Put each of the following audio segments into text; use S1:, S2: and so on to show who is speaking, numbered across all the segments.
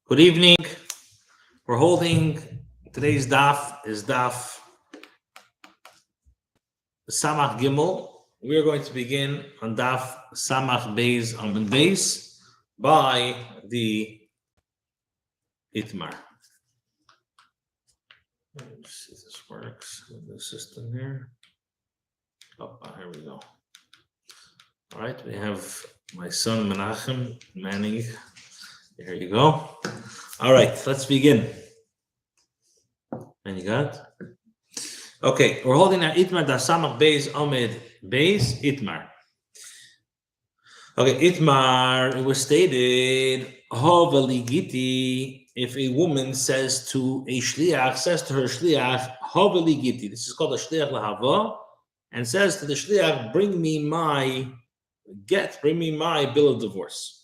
S1: Good evening. We're holding today's daf is daf Samach Gimel. We are going to begin on daf Samach Beis Amud Beis by the Itmar. Let's see if this works with the system here. Oh, here we go. All right, we have my son Menachem Manning. There you go. All right, let's begin. And you got? Okay, we're holding now Itmar da Samach Beis Amud Beis Itmar. Okay, Itmar, it was stated, Hoveli Giti, if a woman says to a shliach, says to her shliach, Hoveli Giti, this is called a shliach lahava, and says to the shliach, bring me my bill of divorce.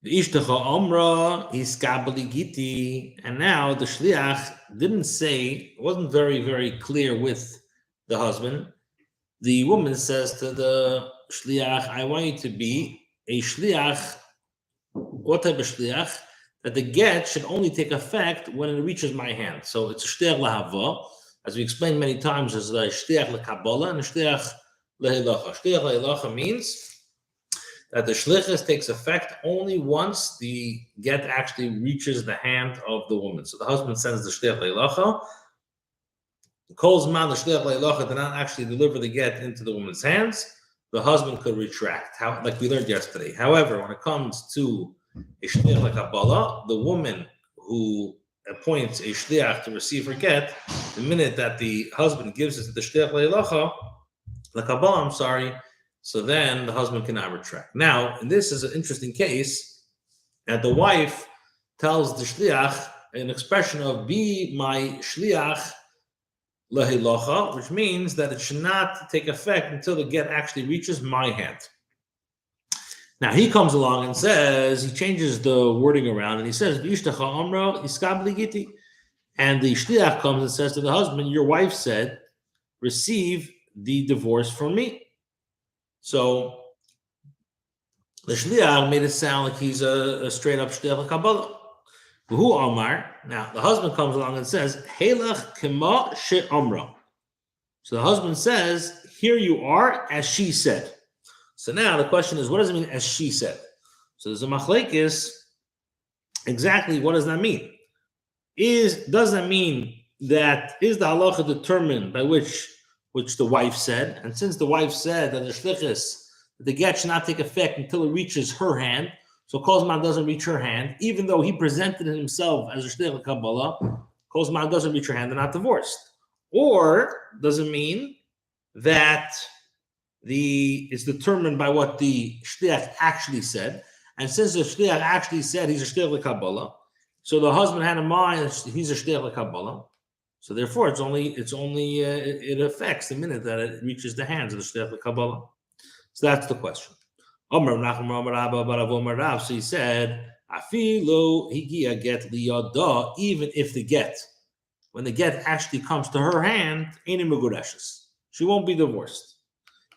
S1: The Ishtacha Omra is Kabali Giti, and now the Shliach didn't say, wasn't very, very clear with the husband. The woman says to the Shliach, I want you to be a Shliach. What type of Shliach? That the get should only take effect when it reaches my hand. So it's a Shliach Lahava, as we explained many times, as a Shliach LeKabbalah and a Shliach Lehilacha. Shliach Lehilacha means that the shlichus takes effect only once the get actually reaches the hand of the woman. So the husband sends the shliach leilacha. Calls man the shliach leilacha did not actually deliver the get into the woman's hands. The husband could retract, like we learned yesterday. However, when it comes to a shliach lekabbalah, the woman who appoints a shliach to receive her get, the minute that the husband gives it to the shliach leilacha, lekabbalah, so then the husband cannot retract. Now, and this is an interesting case, that the wife tells the shliach an expression of be my shliach lehilacha, which means that it should not take effect until the get actually reaches my hand. Now he comes along and says, he changes the wording around and he says, V'ishtacha amra iskabli giti. And the shliach comes and says to the husband, your wife said, receive the divorce from me. So the shliach made it sound like he's a straight up shliach Kabbalah. Who Amar? Now the husband comes along and says, Helach kema she amra. So the husband says, here you are as she said. So now the question is, what does it mean as she said? So there's a machlekes. Exactly what does that mean? Does that mean that is the halacha determined by which the wife said, and since the wife said that the shlichus, the get should not take effect until it reaches her hand, so Kozman doesn't reach her hand, even though he presented himself as a shlich Kabbalah, Kozman doesn't reach her hand, they're not divorced. Or does it mean that it's determined by what the shlich actually said, and since the shlich actually said he's a shlich Kabbalah, so the husband had in mind he's a shlich Kabbalah. So therefore, it affects the minute that it reaches the hands of the shliach Kabbalah. So that's the question. So he said, "Afilu higia get liyada." Even if when the get actually comes to her hand, ain't megudeshes. She won't be divorced.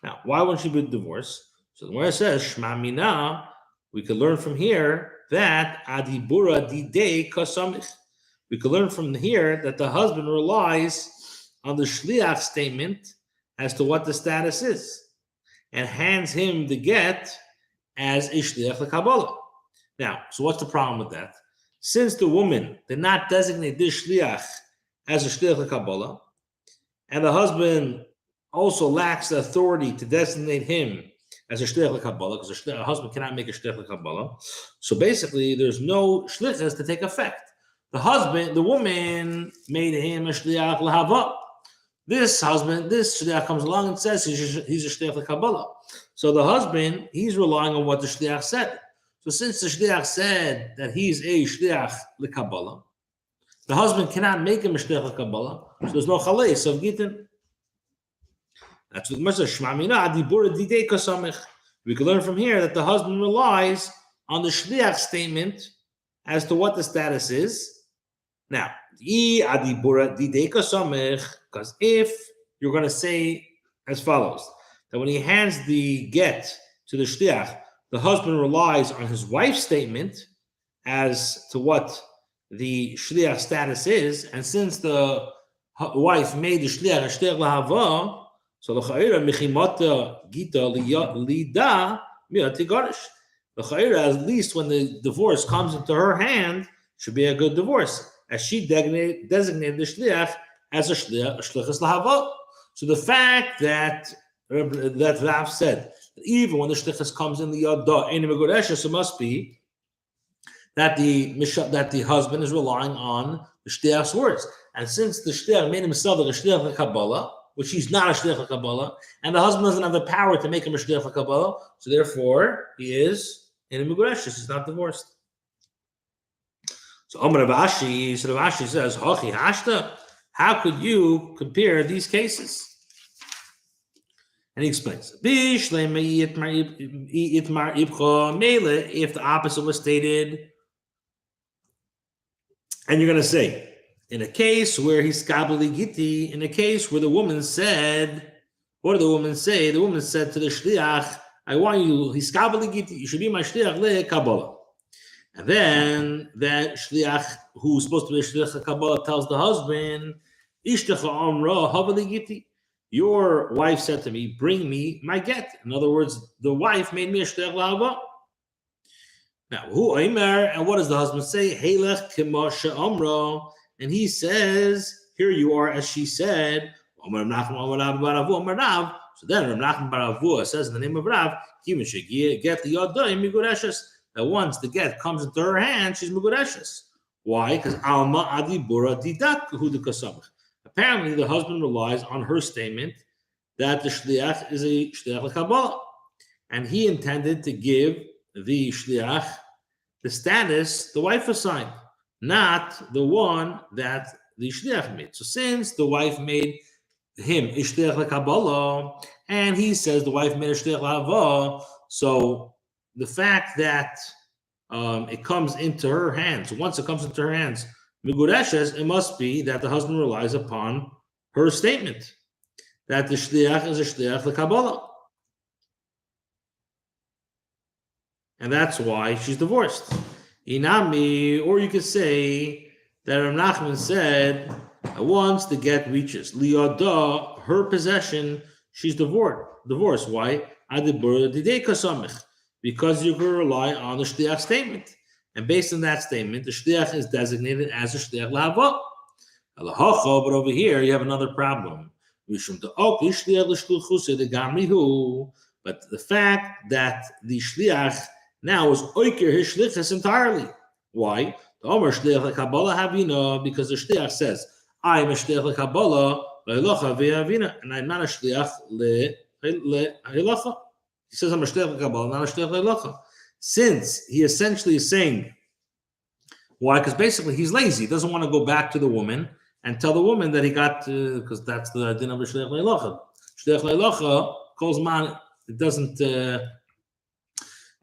S1: Now, why won't she be divorced? So the Gemara says, "Shma mina." We could learn from here that adibura didei kasamich. We can learn from here that the husband relies on the shliach statement as to what the status is and hands him the get as a shliach lekabbalah. Now, so what's the problem with that? Since the woman did not designate this shliach as a shliach lekabbalah, and the husband also lacks the authority to designate him as a shliach lekabbalah, because a husband cannot make a shliach lekabbalah, so basically there's no shlichus to take effect. The woman made him a shliach lahava. This shliach comes along and says he's a shliach lekabbalah. So the husband, he's relying on what the shliach said. So since the shliach said that he's a shliach lekabbalah, the husband cannot make him a shliach lekabbalah. So there's no chaleis of Gittin. That's what the Gemara says. Shma mina adibura didei kasamich. We can learn from here that the husband relies on the shliach statement as to what the status is. Now, because if you're going to say as follows, that when he hands the get to the shliach, the husband relies on his wife's statement, as to what the shliach status is, and since the wife made the shliach a shliach lahava, so the chayira michimata gita lida miatigarish. The chayira, at least when the divorce comes into her hand, should be a good divorce, as she designated the shliach as a shlichus lahava. So the fact that Rav said that even when the shlichus comes in the yada ein megureshes, it must be that the husband is relying on the shliach's words, and since the shliach made himself like a shliach l'kabbalah, which he's not a shliach l'kabbalah, and the husband doesn't have the power to make him a shliach l'kabbalah, so therefore he is in a megureshes. He's not divorced. So Rav Ashi says, "Hachi hashta." How could you compare these cases? And he explains, if the opposite was stated, and you're going to say, in a case where he's skabali giti, in a case where the woman said, what did the woman say? The woman said to the shliach, I want you, he's skabali giti, you should be my shliach le-kabbalah. And then that shliach, who's supposed to be a shliach le-kabbalah, tells the husband, Ishtacha amra havali giti. Your wife said to me, bring me my get. In other words, the wife made me a shliach lahava. Now, hu omer, and what does the husband say? Heilech kimasha amra. And he says, here you are, as she said. So then Rav Nachman bar Avua says in the name of Rav, that once the get comes into her hand, she's megureshes. Why? Because alma adibura didat kasamach. Apparently, the husband relies on her statement that the shliach is a shliach l'kabbalah, and he intended to give the shliach the status the wife assigned, not the one that the shliach made. So, since the wife made him a shliach l'kabbalah, and he says the wife made a shliach l'hava, so the fact that it comes into her hands, once it comes into her hands, Megureshes, it must be that the husband relies upon her statement that the shliach is a shliach l'kabbalah, and that's why she's divorced. Inami, or you could say that Rav Nachman said that once the get reaches liyada, her possession, she's divorced. Why? Because you can rely on the shliach statement. And based on that statement, the shliach is designated as a shliach lahava. But over here, you have another problem. But the fact that the shliach now is oiker his shlichus entirely. Why? Because the shliach says, I am a shliach l'kabbalah le'halacha ve'avina, and I'm not a shliach le'halacha. He says, I'm a shliach l'kabbalah, not a shliach le'halacha. Since he essentially is saying, why? Because basically he's lazy. He doesn't want to go back to the woman and tell the woman that he got, because that's the din of a shliach le'halacha. Shliach le'halacha calls man, it doesn't,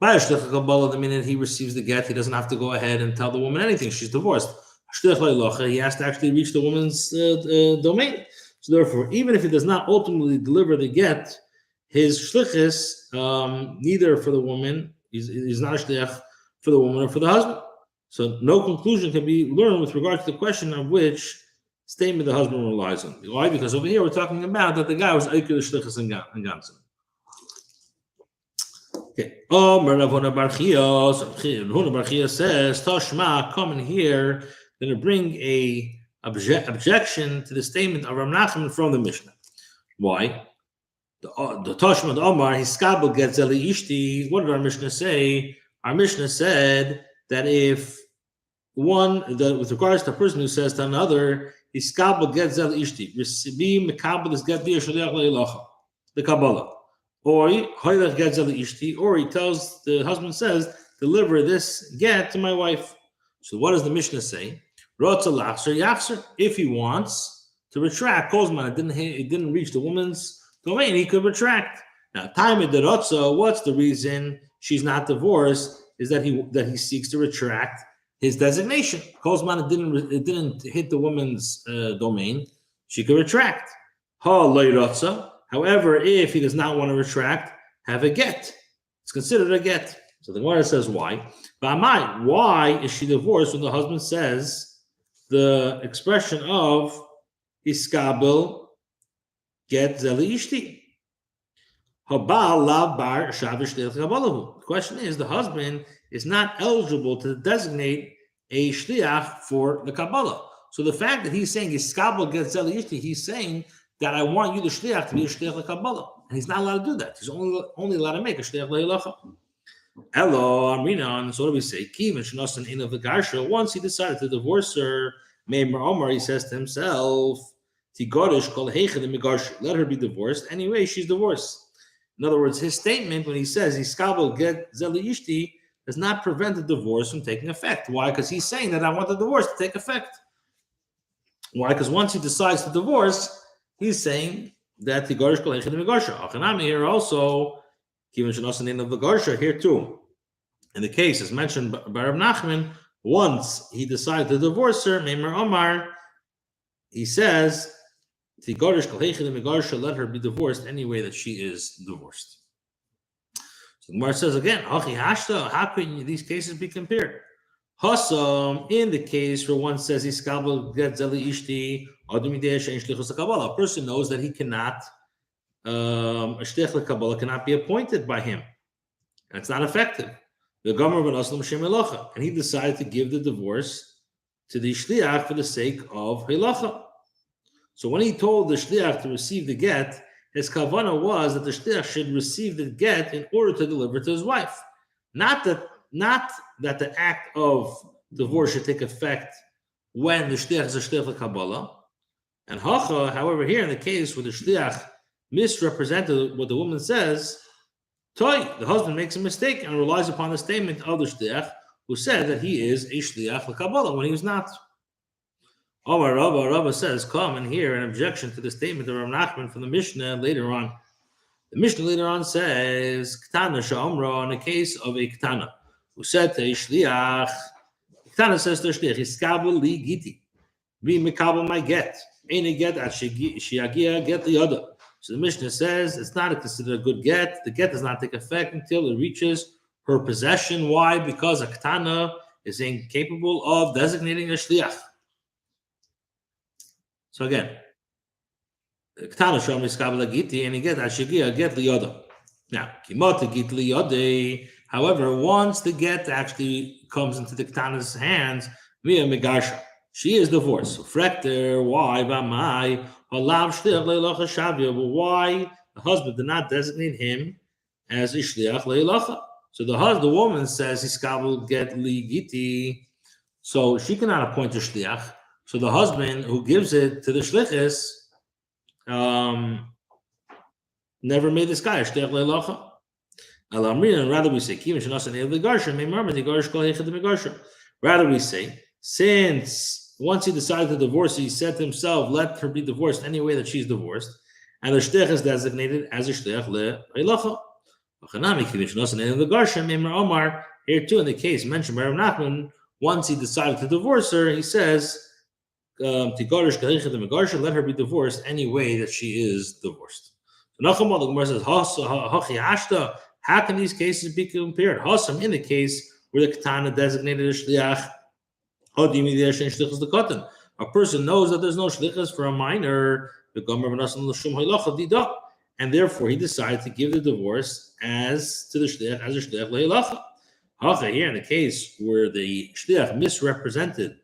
S1: by a shliach l'kabbalah, the minute he receives the get, he doesn't have to go ahead and tell the woman anything. She's divorced. Shliach le'halacha, he has to actually reach the woman's domain. So therefore, even if he does not ultimately deliver the get, his shlichus, neither for the woman, he's not a shliach for the woman or for the husband. So no conclusion can be learned with regard to the question of which statement the husband relies on. Why? Because over here we're talking about that the guy was Eiker the shlichus and ganzen. Okay. Rav Huna bar Chia says, Tashma, come in here, going to bring a objection to the statement of Rav Nachman from the Mishnah. Why? The Tashma, the Omar, Hiskabel gets Eli Ishti. What did our Mishnah say? Our Mishnah said that if with regards to a person who says to another, Hiskabel gets Eli Ishti, Resibi Mekabel is get Bia Shaliach Leilacha, the Kabbalah. Or Hoylech gets Eli Ishti, or he tells, the husband says, deliver this get to my wife. So what does the Mishnah say? Rotza Lachser Yachser. If he wants to retract, Kozman, it didn't reach the woman's domain, he could retract. Now, time of derotza, what's the reason she's not divorced? Is that he seeks to retract his designation. Kozman, it didn't hit the woman's domain. She could retract. Ha loyrotza. However, if he does not want to retract, have a get. It's considered a get. So the Gemara says why? Why is she divorced when the husband says the expression of iskabel get zeli ishti? The question is, the husband is not eligible to designate a shliach for the Kabbalah. So the fact that he's saying iskabel get zeli ishti, he's saying that I want you, the shliach, to be a shliach the Kabbalah, and he's not allowed to do that. He's only allowed to make a shliach le'ilacha. Hello, Amrina, and so what do we say? Once he decided to divorce her, he says to himself, let her be divorced. Anyway, she's divorced. In other words, his statement when he says iskabel get zeli ishti does not prevent the divorce from taking effect. Why? Because he's saying that I want the divorce to take effect. Why? Because once he decides to divorce, he's saying that tigorish kol heichad migarsha. Achanami here also. Here too, in the case as mentioned by Rav Nachman, once he decided to divorce her, Meimer Omar, he says, let her be divorced any way that she is divorced. So the Gemara says again, how can these cases be compared? In the case where one says iskabel get zeli ishti, a person knows that he cannot a shliach l'Kabbalah cannot be appointed by him, and it's not effective. And he decided to give the divorce to the shliach for the sake of halacha. So when he told the shliach to receive the get, his kavanah was that the shliach should receive the get in order to deliver to his wife, not that the act of divorce should take effect when the shliach is a shliach l'Kabbalah. And however, here in the case where the shliach misrepresented what the woman says, the husband makes a mistake and relies upon the statement of the shliach who said that he is a shliach l'Kabbalah when he was not. Rabba says, come and hear an objection to the statement of Rav Nachman from the Mishnah later on. The Mishnah later on says, Ktana sha'omra, in the case of a Ktana, who said to a shliach, Ktana says to a shliach, iskabel li giti, be mikabel my get, ain't get at shiagia get the other. So the Mishnah says it's not considered a good get. The get does not take effect until it reaches her possession. Why? Because a Ktana is incapable of designating a shliach. So again, Ktana shom iskabel giti, and he get ashigia get liyoda. Now, kimot git liyode. However, once the get actually comes into the Ktana's hands via megarsha, she is divorced. So frekter, why v'amai halav shliach leilacha shavia? But why the husband did not designate him as a shliach leilacha? So the woman says iskabel get li giti, so she cannot appoint a shliach. So the husband who gives it to the shlichus never made this guy a shliach leilacha. Rather we say, rather we say, since once he decided to divorce, he said to himself, let her be divorced any way that she's divorced, and the shliach is designated as a shliach leilacha. Here too, in the case mentioned by Rav Nachman, once he decided to divorce her, he says, let her be divorced any way that she is divorced. So the Gemara says, how can these cases be compared? In the case where the Ketana designated a shliach, a person knows that there's no shlichus for a minor, and therefore he decided to give the divorce as to the shliach as a shliach leilacha. Here in the case where the shliach misrepresented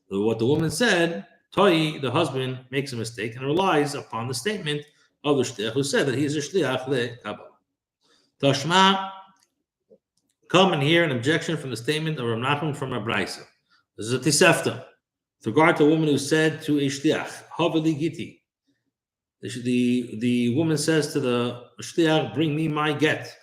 S1: what the woman said, the husband makes a mistake and relies upon the statement of the shliach who said that he is a shliach le'Kabbalah. Tashma, come and hear an objection from the statement of Rav Nachman from Abraisa. This is a tisefta with regard to a woman who said to a shliach, Haveli giti. The woman says to the shliach, bring me my get.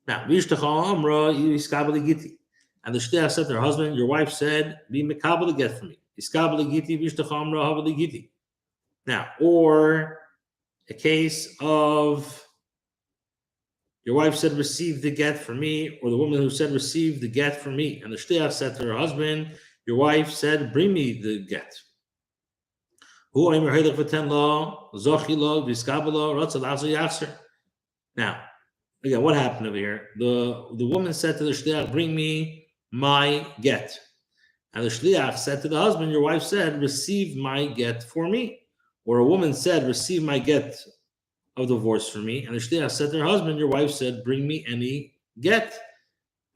S1: Now, v'ishtacha amra iskabeli giti. And the shliach said to her husband, your wife said, be mikabel get for me. Iskabeli giti v'ishtacha amra haveli giti. Now, or a case of your wife said, receive the get for me, or the woman who said, receive the get for me. And the shliach said to her husband, your wife said, bring me the get. Now, again, what happened over here? The woman said to the shliach, "Bring me my get," and the shliach said to the husband, "Your wife said, receive my get for me," or a woman said, "Receive my get of divorce for me," and the shliach said to her husband, "Your wife said, bring me any get,"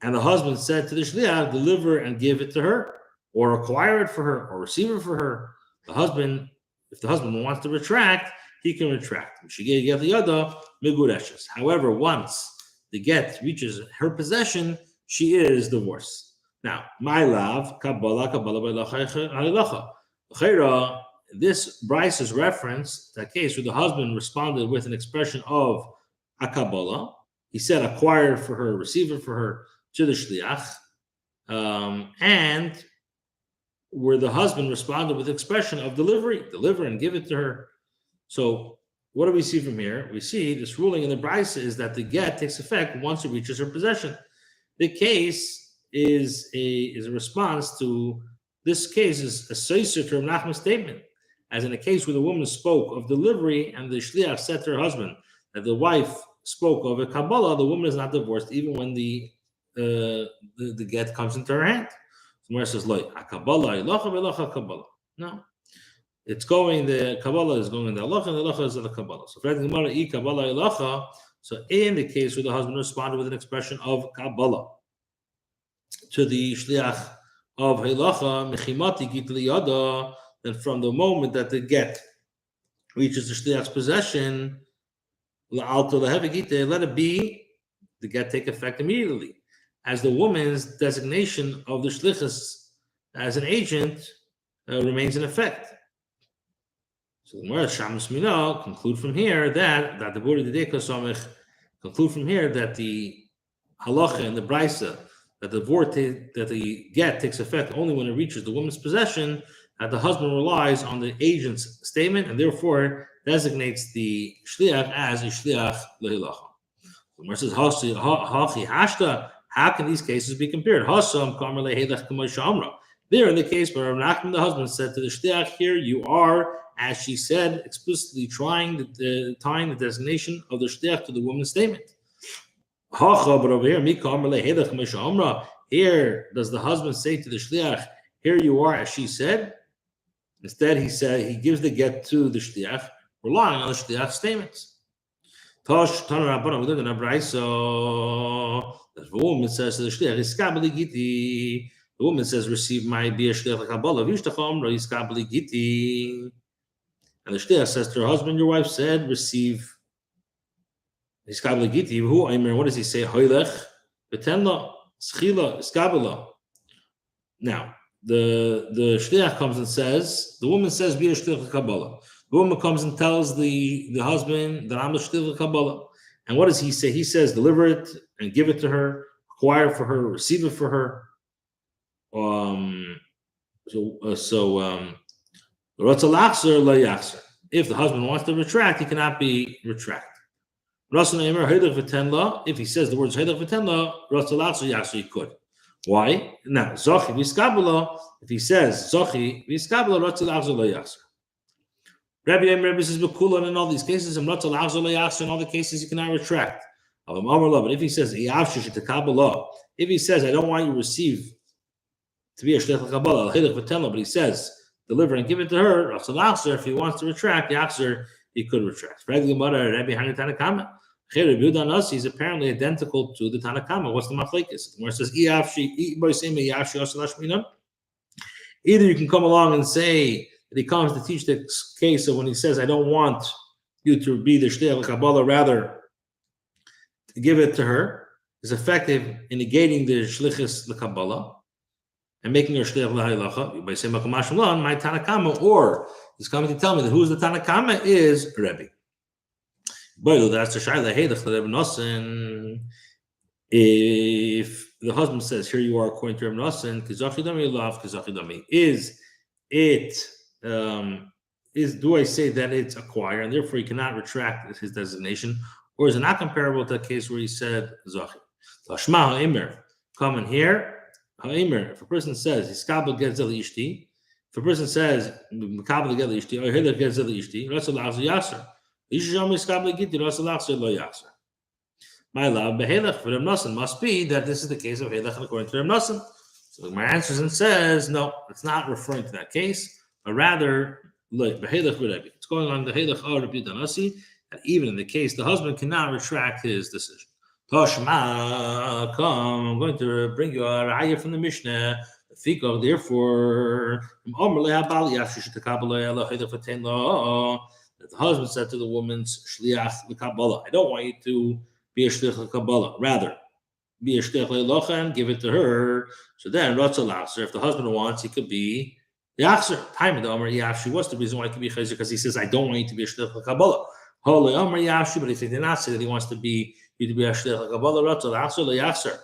S1: and the husband said to the shliach, "Deliver and give it to her, or acquire it for her, or receive it for her." The husband, if the husband wants to retract, he can retract. However, once the get reaches her possession, she is divorced. Now, my love, Kabbalah, this Bryce's reference, that case where the husband responded with an expression of a Kabbalah. He said, acquire it for her, receive it for her to the shliach, and where the husband responded with expression of deliver and give it to her. So what do we see from here? We see this ruling in the Bryce is that the get takes effect once it reaches her possession. The case is a response to this case is a soiser to Rav Nachman's statement, as in a case where the woman spoke of delivery and the shliach said to her husband that the wife spoke of a Kabbalah, the woman is not divorced even when the get comes into her hand. So Gemara says, "Lo, a Kabbalah ilacha v'elacha Kabbalah." No, it's going. The Kabbalah is going in the halacha, and the halacha is in the Kabbalah. So for the Gemara, I Kabbalah ilacha. So in the case where the husband responded with an expression of Kabbalah to the shliach of halacha mechimati git liyada, then from the moment that the get reaches the shliach's possession, let it be, the get take effect immediately, as the woman's designation of the shlichus as an agent remains in effect. So the Gemara Shamus Mina conclude from here that the Buri Dedeka Samech conclude from here that the halacha and the brisa that the get takes effect only when it reaches the woman's possession, that the husband relies on the agent's statement and therefore designates the shliach as a shliach lehilacha. The Gemara says, "Hachi hashta." How can these cases be compared? Hasam kamer lehelach k'moshe amra. There, in the case where Rav Nachman, the husband, said to the shliach, "Here you are," as she said, explicitly tying the designation of the shliach to the woman's statement. Hacha, but over here, mika amar lehelach k'moshe amra. Here, does the husband say to the shliach, "Here you are," as she said? Instead, he gives the get to the shliach, relying on the shliach's statements. Tosh Tana Rabbana, we learned in a brayso that the woman says to the shliach, "Iskabeli giti." The woman says, "Receive my be a shliach Kabbalah." Vishtacham ra iskabeli giti. And the shliach says to her husband, "Your wife said, receive iskabeli giti." Who Aimer? What does he say? Hoylech betenla schila iskabela. Now the shliach comes and says, the woman says, "Be a shliach Kabbalah." The woman comes and tells the husband that I'm a shliach Kabbalah. And what does he say? He says, "Deliver it and give it to her, acquire it for her, receive it for her." If the husband wants to retract, he cannot be retracted. If he says the words he could. Why? Now, if he says Rabbi says in all these cases, in all the cases you cannot retract. But if he says if he says, "I don't want you to receive to be a shliach Kabbalah," but he says, "Deliver and give it to her," if he wants to retract, he could retract. Rabbi is apparently identical to the Tanakama. What's the machlekes? Where it says, either you can come along and say that he comes to teach the case of when he says, "I don't want you to be the shliach Kabbalah," rather to give it to her, is effective in negating the shlichus Kabbalah and making her shliach l'halacha by saying my Tanakama, or he's coming to tell me that who's the Tanakama is Rebbe. That's the shayla. If the husband says, "Here you are," according to Reb Nosson, do I say that it's acquire and therefore he cannot retract his designation, or is it not comparable to the case where he said zachi? Lashma ha'imr, come in here. Ha'imr, if a person says hiskabel getzel ishti, if a person says mekabel getzel ishti or hiler getzel ishti, ratzal yaser. My love, behelech for Reb Nosson must be that this is the case of helech according to Reb Nosson. So my answers and says, no, it's not referring to that case, but rather, look, behelech Rebbe. It's going on the helech of Rabbi Danasi, that even in the case the husband cannot retract his decision. Toshma, come, I'm going to bring you a raya from the Mishnah. Therefore, that the husband said to the woman's shliach l'kabbalah, I don't want you to be a shliach l'kabbalah. Rather, be a shliach l'locha and give it to her. So then, ratzah lachzer, if the husband wants, he could be yachzer. Time of the Omer Yavshi. What's the reason why he could be chayzer? Because he says, I don't want you to be a shliach l'kabbalah. Holy Omer Yavshi, but if he did not say that he wants to be you to be a shliach l'kabbalah, ratzah lachzer l'yachzer.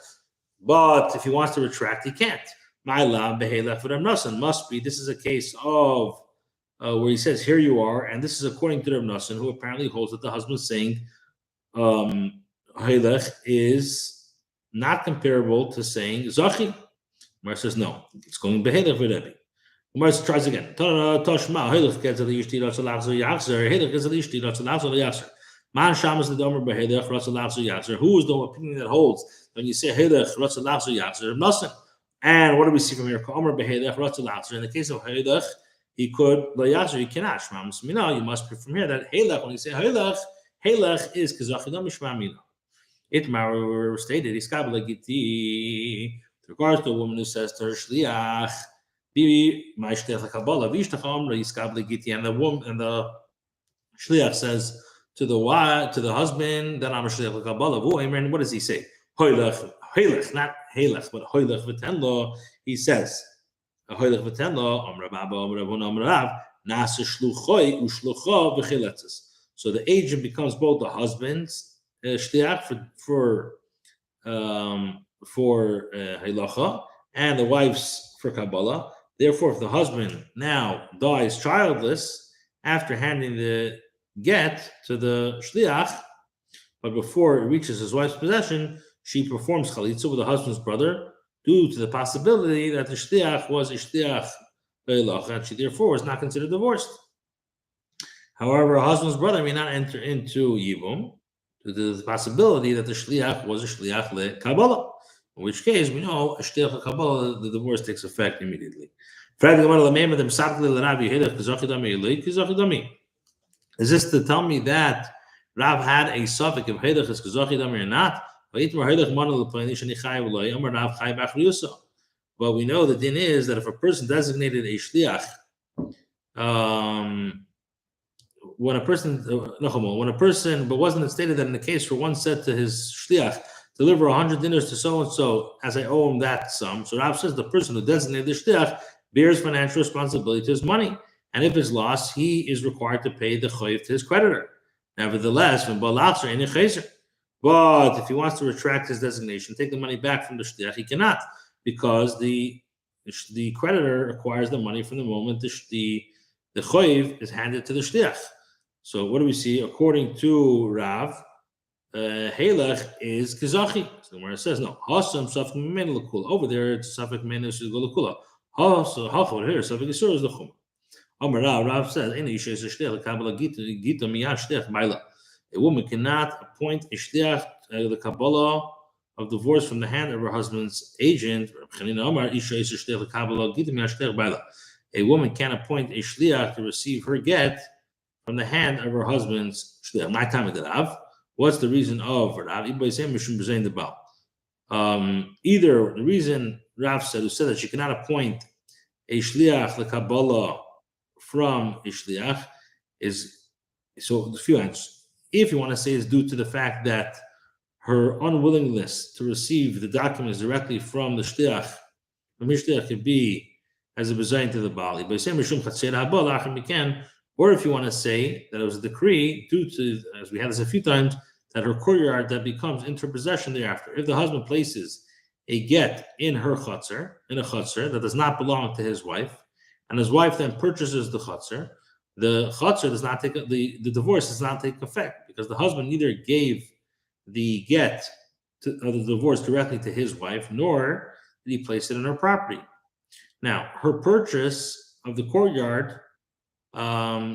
S1: But if he wants to retract, he can't. My love, behelech for Reb Nosson must be. This is a case of where he says, "Here you are," and this is according to Reb Nosson, who apparently holds that the husband saying "helech" is not comparable to saying "zachi." Mar says no, it's going behelech for Rebbe. Mar tries again. Toshma helech gets the yishti ratzalachzer yachzer. Helech gets the yishti ratzalachzer yachzer. Man shamas the domer behelech ratzalachzer yachzer. Who is the opinion that holds when you say helech ratzalachzer yachzer? Reb Nosson. And what do we see from here? In the case of Helech, he could Layachzer, he cannot Shma Mina. You must be from here that Helech, when you say Helech is Kazachidam Shma Mina. Itmar stated, Iskabla Gittin, with regards to a woman who says to her Shliach, Bibi, my Shtech Kabbalah, Vishtacham, Iskabla Gittin, and the woman and the Shliach says to the husband, that I'm a Shtech Kabbalah. And what does he say? Helech, not Helech, but Helech v'tenlo. He says, Helech v'tenlo, Amr Baba, Amr Rabun, Amr Rav, Nasa shluchoi ushlucho v'chiletzes. So the agent becomes both the husband's shliach for halacha and the wife's for Kabbalah. Therefore, if the husband now dies childless after handing the get to the shliach, but before it reaches his wife's possession, she performs chalitza with the husband's brother due to the possibility that the shliach was a shliach be'elacha, and she therefore is not considered divorced. However, a husband's brother may not enter into yibum due to the possibility that the shliach was a shliach le-kabbalah, in which case we know a shliach le-kabbalah, the divorce takes effect immediately. Is this to tell me that Rav had a suffix of Hedach is Kazachidam or not? But we know the din is that if a person designated a shliach, when a person, but wasn't it stated that in the case where one said to his shliach, deliver 100 dinars to so and so, as I owe him that sum. So Rav says the person who designated the shliach bears financial responsibility to his money, and if it's lost, he is required to pay the chayiv to his creditor. Nevertheless, when balachzer ain't a chaser. But if he wants to retract his designation, take the money back from the shliach, he cannot, because the creditor acquires the money from the moment the chayiv is handed to the shliach. So what do we see? According to Rav, Helech is Kazachi. So the Gemara says no. Hasam safek mimenu l'kula. Over there, it's safek mimenu l'kula. Also, halachot here, safek isur is l'chum. Amar Rav says, "Any isha is a shliach l'kabbalah gita miyad shliach b'ayla." A woman cannot appoint a shliach the Kabbalah of divorce from the hand of her husband's agent. A woman can appoint a shliach to receive her get from the hand of her husband's shliach. My time of Rav. What's the reason of Rav? Either the reason Rav said, who said that she cannot appoint a shliach the Kabbalah from a shliach, is so a few answers. If you want to say it's due to the fact that her unwillingness to receive the documents directly from the shliach could be as a bezayin to the Bali. Or if you want to say that it was a decree due to, as we had this a few times, that her courtyard that becomes into possession thereafter. If the husband places a get in her chutzner, in a chutzner that does not belong to his wife, and his wife then purchases the chutzner, the chutzner does not take the divorce does not take effect, because the husband neither gave the get of the divorce directly to his wife, nor did he place it in her property. Now, her purchase of the courtyard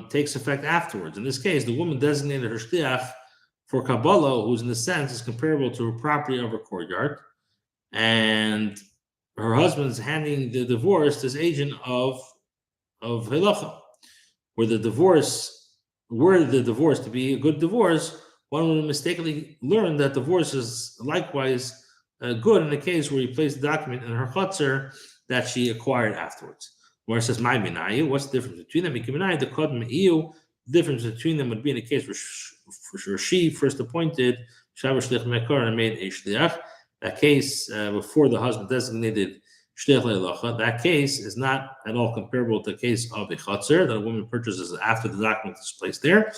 S1: takes effect afterwards. In this case, the woman designated her shliach for Kabbalah, who's in a sense is comparable to her property of her courtyard, and her husband's handing the divorce to his agent of halacha, were the divorce to be a good divorce, one would mistakenly learn that divorce is likewise good in the case where he placed the document in her chutzner that she acquired afterwards. Where it says, "My minayu," what's the difference between them? The kodem me'iyu. The difference between them would be in a case where she first appointed Shavar Shliach Mekar and made a Shliach. That case before the husband designated Shliach Le'elacha, that case is not at all comparable to the case of a chutzner that a woman purchases after the document is placed there.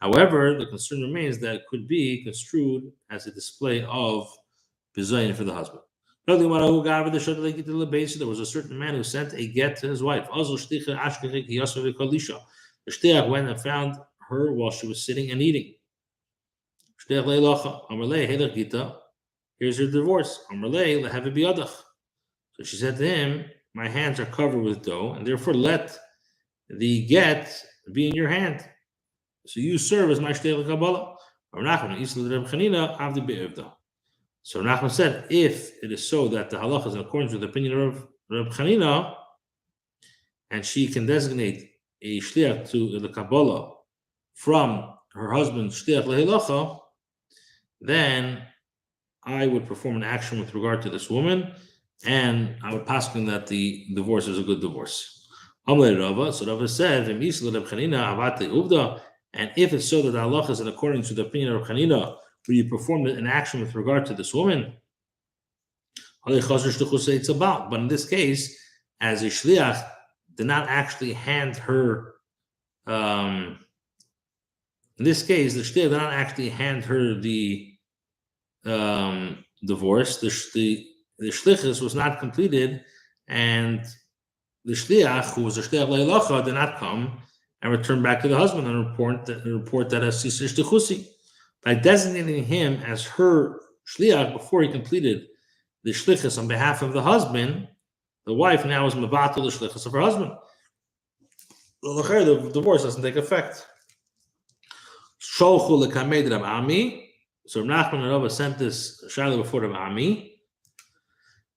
S1: However, the concern remains that it could be construed as a display of bizayin for the husband. There was a certain man who sent a get to his wife. The shliach went and found her while she was sitting and eating. Here's your divorce. So she said to him, my hands are covered with dough, and therefore let the get be in your hand. So you serve as my shliach Kabbalah. So Nachman said, if it is so that the halacha is in accordance with the opinion of Reb Chanina, and she can designate a shliach to the Kabbalah from her husband's shliach lehalacha, then I would perform an action with regard to this woman, and I would paskin that the divorce is a good divorce. So Rava said, and if it's so that the halacha is in accordance with the opinion of Reb Chanina, where you performed an action with regard to this woman, but in this case, as a shliach did not actually hand her, in this case, the shliach did not actually hand her the divorce. The shlichus was not completed, and the shliach, who was a shliach le'elacha, did not come and return back to the husband and report that as sisir shlichusi. By designating him as her shliach before he completed the shlichus on behalf of the husband, the wife now is mevatel the shlichus of her husband. The divorce doesn't take effect. Sholchu lekamed Rab Ami. So Nachman and Rava sent this shaila before Rab Ami,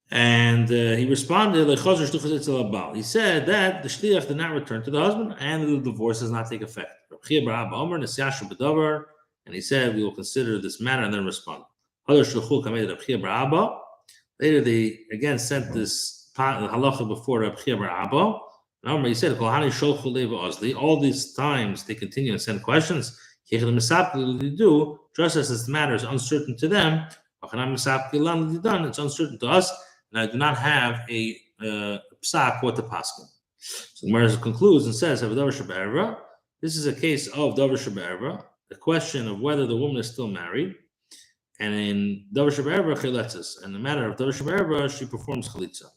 S1: and he responded, he said that the shliach did not return to the husband, and the divorce does not take effect. And he said, we will consider this matter and then respond. Later, they again sent this halacha before Reb Chia bar Abba. And he said, all these times they continue to send questions. Just as this matter is uncertain to them, it's uncertain to us, and I do not have a psak what to paskin. So the Gemara concludes and says, this is a case of davar shebe'erva, the question of whether the woman is still married, and in davar shebe'erva chiletzes, in the matter of davar shebe'erva, she performs chalitza.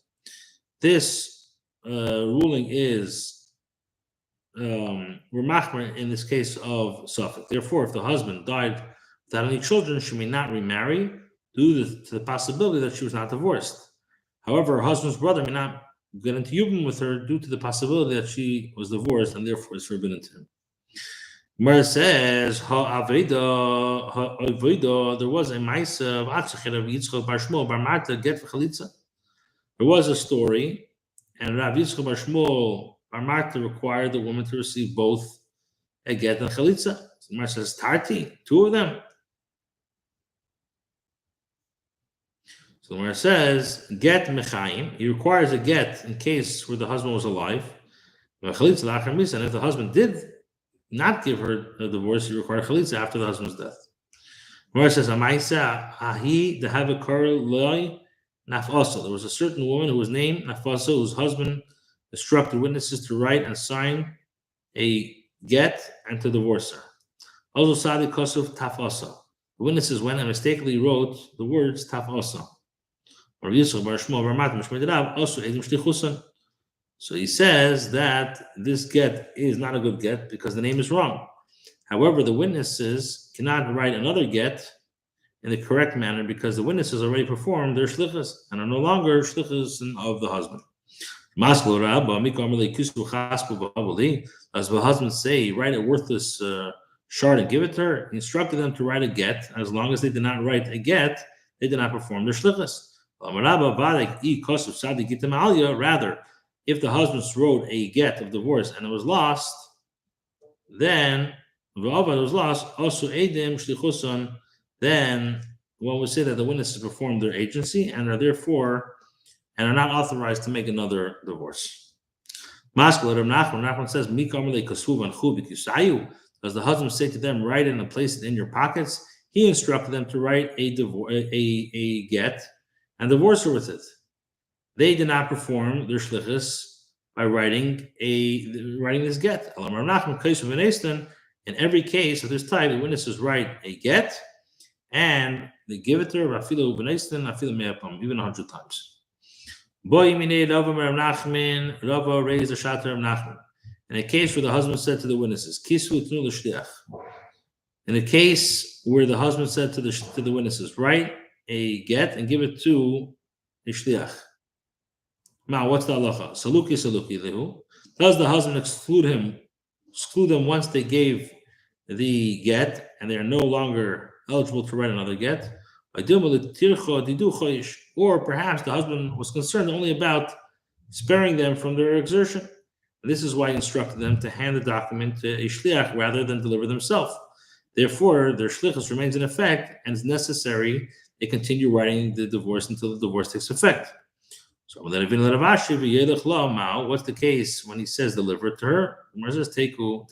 S1: This ruling is remachmer in this case of Suffolk. Therefore, if the husband died without any children, she may not remarry due to the possibility that she was not divorced. However, her husband's brother may not get into yibum with her due to the possibility that she was divorced, and therefore it's forbidden to him. Gemara says, there was a ma'isa of Atzachir of Yitzchak bar Shmuel bar Marta get for chalitza. There was a story, and Rav Yitzchak bar Shmuel bar Marta required the woman to receive both a get and chalitza. So Gemara says, Tarti, two of them. So Gemara says, get mechayim. He requires a get in case where the husband was alive. And if the husband did not give her a divorce, he required chalitza after the husband's death. Gemara says, there was a certain woman who was named Nafasa, whose husband instructed witnesses to write and sign a get and to divorce her. Also, Sadi Kosov Tafasa. The witnesses went and mistakenly wrote the words Tafasa. So he says that this get is not a good get because the name is wrong. However, the witnesses cannot write another get in the correct manner because the witnesses already performed their shlichus and are no longer shlichus of the husband. As the husband say, write a worthless Shard and give it to her. He instructed them to write a get. As long as they did not write a get, they did not perform their shlichus. Rather, if the husband wrote a get of divorce and it was lost, then then one would say that the witnesses performed their agency and are therefore are not authorized to make another divorce. Nachman says, does the husband say to them, write it and place it in your pockets? He instructed them to write a get and divorce her with it. They did not perform their shlichus by writing this get. In every case of this type, the witnesses write a get and they give it to her even 100 times. Rava raised the shatter of Nachman. In a case where the husband said to the witnesses, in a case where the husband said to the witnesses, write a get and give it to a shliach. Now, what's the halacha? Saluki lehu. Does the husband exclude them once they gave the get and they are no longer eligible to write another get? Or perhaps the husband was concerned only about sparing them from their exertion. And this is why he instructed them to hand the document to a shliach rather than deliver themselves. Therefore, their shlichus remains in effect, and it's necessary they continue writing the divorce until the divorce takes effect. So, what's the case when he says deliver it to her? Where says teku?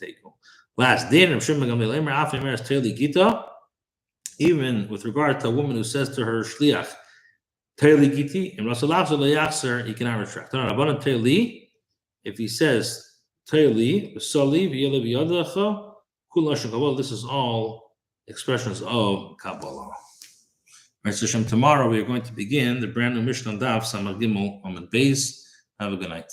S1: Last din, even with regard to a woman who says to her shliach, Teili Giti, he cannot retract. If he says Teili, this is all expressions of Kabbalah. Tomorrow we are going to begin the brand new Mishnah Daf Samar Gimel Amud Beis. Have a good night.